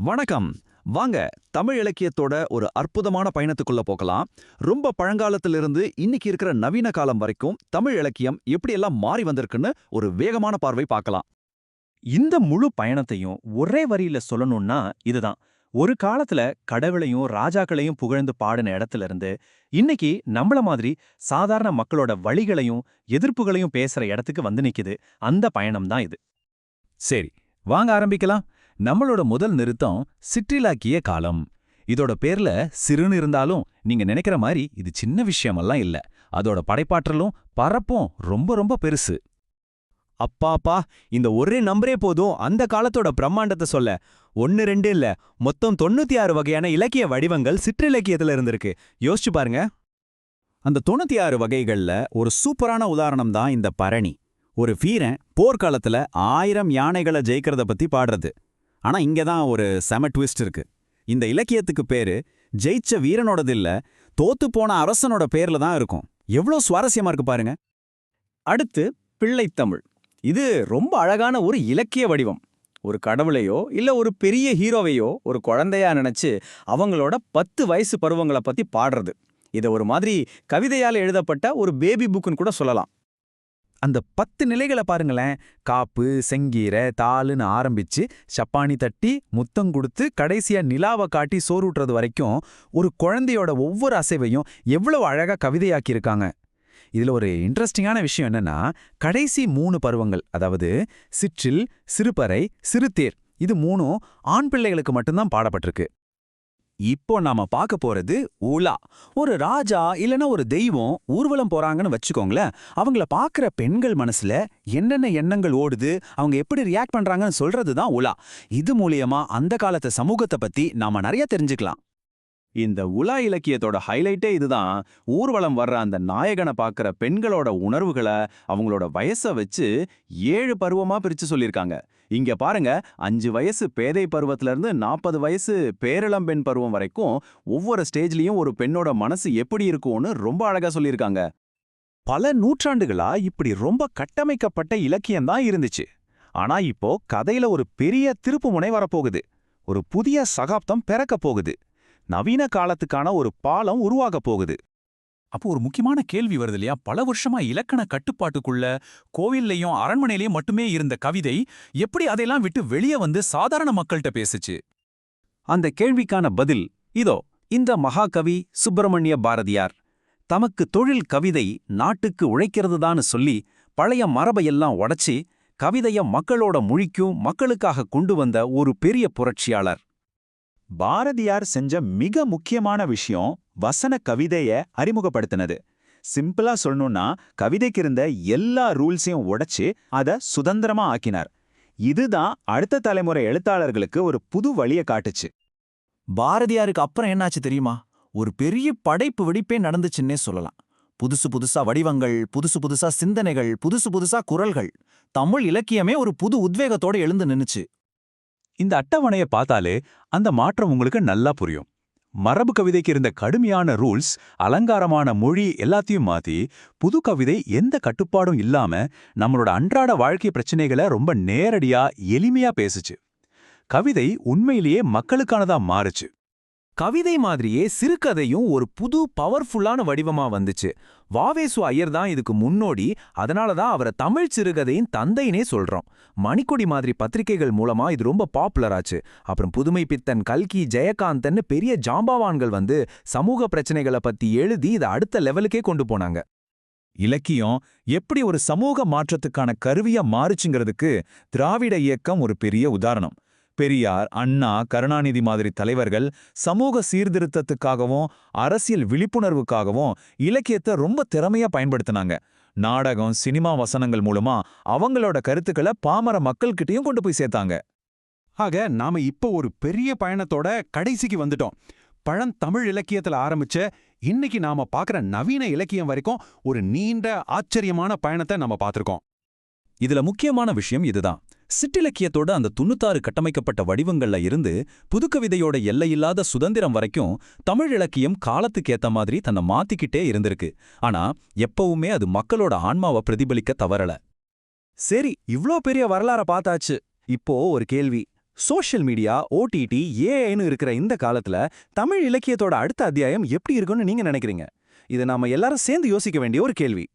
வணக்கம். வாங்க தமிழ் இலக்கியத்தோட ஒரு அற்புதமான பயணத்துக்குள்ள போகலாம். ரொம்ப பழங்காலத்திலிருந்து இன்னைக்கு இருக்கிற நவீன காலம் வரைக்கும் தமிழ் இலக்கியம் எப்படியெல்லாம் மாறி வந்திருக்குன்னு ஒரு வேகமான பார்வை பார்க்கலாம். இந்த முழு பயணத்தையும் ஒரே வரியில சொல்லணும்னா இதுதான். ஒரு காலத்துல கடவுளையும் ராஜாக்களையும் புகழ்ந்து பாடின இடத்துல இருந்து இன்னைக்கு நம்மள மாதிரி சாதாரண மக்களோட வழிகளையும் எதிர்ப்புகளையும் பேசுற இடத்துக்கு வந்து நிக்குது. அந்த பயணம் தான் இது. சரி, வாங்க ஆரம்பிக்கலாம். நம்மளோட முதல் நிறுத்தம் சிற்றிலக்கிய காலம். இதோட பேர்ல சிறுன்னு இருந்தாலும் நீங்க நினைக்கிற மாதிரி இது சின்ன விஷயமெல்லாம் இல்ல. அதோட படைப்பாற்றலும் பரப்பும் ரொம்ப ரொம்ப பெருசு. அப்பாப்பா, இந்த ஒரே நம்பரே போதும் அந்த காலத்தோட பிரம்மாண்டத்தை சொல்ல. 1 2 இல்ல, மொத்தம் 96 வகையான இலக்கிய வடிவங்கள் சிற்றிலக்கியத்துல இருந்திருக்கு. யோசிச்சு பாருங்க. அந்த 96 வகைகள்ல ஒரு சூப்பரான உதாரணம் தான் இந்த பரணி. ஒரு வீரன் போர்க்காலத்துல 1000 யானைகளை ஜெயிக்கிறத பத்தி பாடுறது. ஆனா இங்க தான் ஒரு செம ட்விஸ்ட் இருக்கு. இந்த இலக்கியத்துக்கு பேரு ஜெயிச்ச வீரனோடது இல்ல, தோத்து போன அரசனோட பேர்ல தான் இருக்கும். எவ்வளோ சுவாரஸ்யமா இருக்கு பாருங்க. அடுத்து பிள்ளைத்தமிழ். இது ரொம்ப அழகான ஒரு இலக்கிய வடிவம். ஒரு கடவுளையோ இல்ல ஒரு பெரிய ஹீரோவையோ ஒரு குழந்தையா நினைச்சு அவங்களோட 10 வயசு பருவங்களை பத்தி பாடுறது. இதை ஒரு மாதிரி கவிதையால் எழுதப்பட்ட ஒரு பேபி புக்குன்னு கூட சொல்லலாம். அந்த 10 நிலைகளை பாருங்களேன். காப்பு, செங்கீரை, தாளுன்னு ஆரம்பிச்சு சப்பானி தட்டி முத்தம் கொடுத்து கடைசியா நிலாவை காட்டி சோறுட்டுறது வரைக்கும் ஒரு குழந்தையோட ஒவ்வொரு அசைவையும் எவ்வளவு அழகா கவிதையாக்கியிருக்காங்க. இதுல ஒரு இன்ட்ரெஸ்டிங்கான விஷயம் என்னன்னா, கடைசி 3 பருவங்கள், அதாவது சிற்றில், சிறுபறை, சிறுதேர், இது 3ம் ஆண் பிள்ளைகளுக்கு மட்டும்தான் பாடப்பட்டிருக்கு. இப்போ நாம பார்க்க போறது உலா. ஒரு ராஜா இல்லனா ஒரு தெய்வம் ஊர்வலம் போறாங்கன்னு வச்சுக்கோங்களேன். அவங்கள பார்க்குற பெண்கள் மனசுல என்னென்ன எண்ணங்கள் ஓடுது, அவங்க எப்படி ரியாக்ட் பண்றாங்கன்னு சொல்றது தான் உலா. இது மூலியமா அந்த காலத்து சமூகத்தை பத்தி நாம நிறைய தெரிஞ்சுக்கலாம். இந்த உலா இலக்கியத்தோட ஹைலைட்டே இதுதான். ஊர்வலம் வர்ற அந்த நாயகனை பார்க்குற பெண்களோட உணர்வுகளை அவங்களோட வயசை வச்சு 7 பருவமா பிரிச்சு சொல்லியிருக்காங்க. இங்க பாருங்க, 5 வயசு பேதை பருவத்துல இருந்து 40 வயசு பேரிளம்பெண் பருவம் வரைக்கும் ஒவ்வொரு ஸ்டேஜ்லயும் ஒரு பெண்ணோட மனசு எப்படி இருக்கும்னு ரொம்ப அழகா சொல்லியிருக்காங்க. பல நூற்றாண்டுகளா இப்படி ரொம்ப கட்டமைக்கப்பட்ட இலக்கியம் தான் இருந்துச்சு. ஆனா இப்போ கதையில ஒரு பெரிய திருப்புமுனை வரப்போகுது. ஒரு புதிய சகாப்தம் பிறக்க போகுது. நவீன காலத்துக்கான ஒரு பாலம் உருவாக போகுது. அப்போ ஒரு முக்கியமான கேள்வி வருது இல்லையா? பல வருஷமா இலக்கண கட்டுப்பாட்டுக்குள்ள கோவில்லையும் அரண்மனையிலையும் மட்டுமே இருந்த கவிதை எப்படி அதையெல்லாம் விட்டு வெளியே வந்து சாதாரண மக்கள்கிட்ட பேசுச்சு? அந்த கேள்விக்கான பதில் இதோ. இந்த மகாகவி சுப்பிரமணிய பாரதியார் தமக்கு தொழில் கவிதை நாட்டுக்கு உழைக்கிறதுதான்னு சொல்லி பழைய மரபையெல்லாம் உடைச்சி கவிதைய மக்களோட மொழிக்கும் மக்களுக்காக கொண்டு வந்த ஒரு பெரிய புரட்சியாளர். பாரதியார் செஞ்ச மிக முக்கியமான விஷயம் வசன கவிதைய அறிமுகப்படுத்தினது. சிம்பிளா சொல்லணும்னா, கவிதைக்கு இருந்த எல்லா ரூல்ஸையும் உடைச்சு அத சுதந்திரமா ஆக்கினார். இதுதான் அடுத்த தலைமுறை எழுத்தாளர்களுக்கு ஒரு புது வழியை காட்டுச்சு. பாரதியாருக்கு அப்புறம் என்னாச்சு தெரியுமா? ஒரு பெரிய படைப்பு வெடிப்பே நடந்துச்சுன்னே சொல்லலாம். புதுசு புதுசா வடிவங்கள், புதுசு புதுசா சிந்தனைகள், புதுசு புதுசா குரல்கள். தமிழ் இலக்கியமே ஒரு புது உத்வேகத்தோட எழுந்து நின்னுச்சு. இந்த அட்டவணையை பார்த்தாலே அந்த மாற்றம் உங்களுக்கு நல்லா புரியும். மரபு கவிதைக்கு இருந்த கடுமையான ரூல்ஸ், அலங்காரமான மொழி எல்லாத்தையும் மாத்தி புது கவிதை எந்த கட்டுப்பாடும் இல்லாம நம்மளோட அன்றாட வாழ்க்கை பிரச்சனைகளை ரொம்ப நேரடியா எளிமையா பேசுச்சு. கவிதை உண்மையிலேயே மக்களுக்கானதா மாறுச்சு. கவிதை மாதிரியே சிறுகதையும் ஒரு புது பவர்ஃபுல்லான வடிவமா வந்துச்சு. வாவேசு ஐயர் தான் இதுக்கு முன்னோடி. அதனால தான் அவரை தமிழ் சிறுகதையின் தந்தைனே சொல்றோம். மணிக்கொடி மாதிரி பத்திரிகைகள் மூலமா இது ரொம்ப பாப்புலர் ஆச்சு. அப்புறம் புதுமை பித்தன், கல்கி, ஜெயகாந்தன்னு பெரிய ஜாம்பவான்கள் வந்து சமூக பிரச்சனைகளை பத்தி எழுதி இதை அடுத்த லெவலுக்கே கொண்டு போனாங்க. இலக்கியம் எப்படி ஒரு சமூக மாற்றத்துக்கான கருவியா மாறுச்சுங்கிறதுக்கு திராவிட இயக்கம் ஒரு பெரிய உதாரணம். பெரியார், அண்ணா, கருணாநிதி மாதிரி தலைவர்கள் சமூக சீர்திருத்தத்துக்காகவும் அரசியல் விழிப்புணர்வுக்காகவும் இலக்கியத்தை ரொம்ப திறமையா பயன்படுத்தினாங்க. நாடகம், சினிமா வசனங்கள் மூலமா அவங்களோட கருத்துக்களை பாமர மக்கள்கிட்டயும் கொண்டு போய் சேர்த்தாங்க. ஆக நாம இப்போ ஒரு பெரிய பயணத்தோட கடைசிக்கு வந்துட்டோம். பழந்தமிழ் இலக்கியத்துல ஆரம்பிச்ச இன்னைக்கு நாம பார்க்குற நவீன இலக்கியம் வரைக்கும் ஒரு நீண்ட ஆச்சரியமான பயணத்தை நம்ம பார்த்திருக்கோம். இதுல முக்கியமான விஷயம் இதுதான். சிற்றிலக்கியத்தோட அந்த 96 கட்டமைக்கப்பட்ட வடிவங்கள்ல இருந்து புதுக்கவிதையோட எல்லையில்லாத சுதந்திரம் வரைக்கும் தமிழ் இலக்கியம் காலத்துக்கு ஏத்த மாதிரி தன்னை மாத்திக்கிட்டே இருந்திருக்கு. ஆனா எப்பவுமே அது மக்களோட ஆன்மாவை பிரதிபலிக்க தவறல. சரி, இவ்ளோ பெரிய வரலாற பார்த்தாச்சு. இப்போ ஒரு கேள்வி. சோஷியல் மீடியா, ஓடிடி, ஏஐன்னு இருக்கிற இந்த காலத்துல தமிழ் இலக்கியத்தோட அடுத்த அத்தியாயம் எப்படி இருக்கும்னு நீங்க நினைக்கிறீங்க? இதை நாம எல்லாரும் சேர்ந்து யோசிக்க வேண்டிய ஒரு கேள்வி.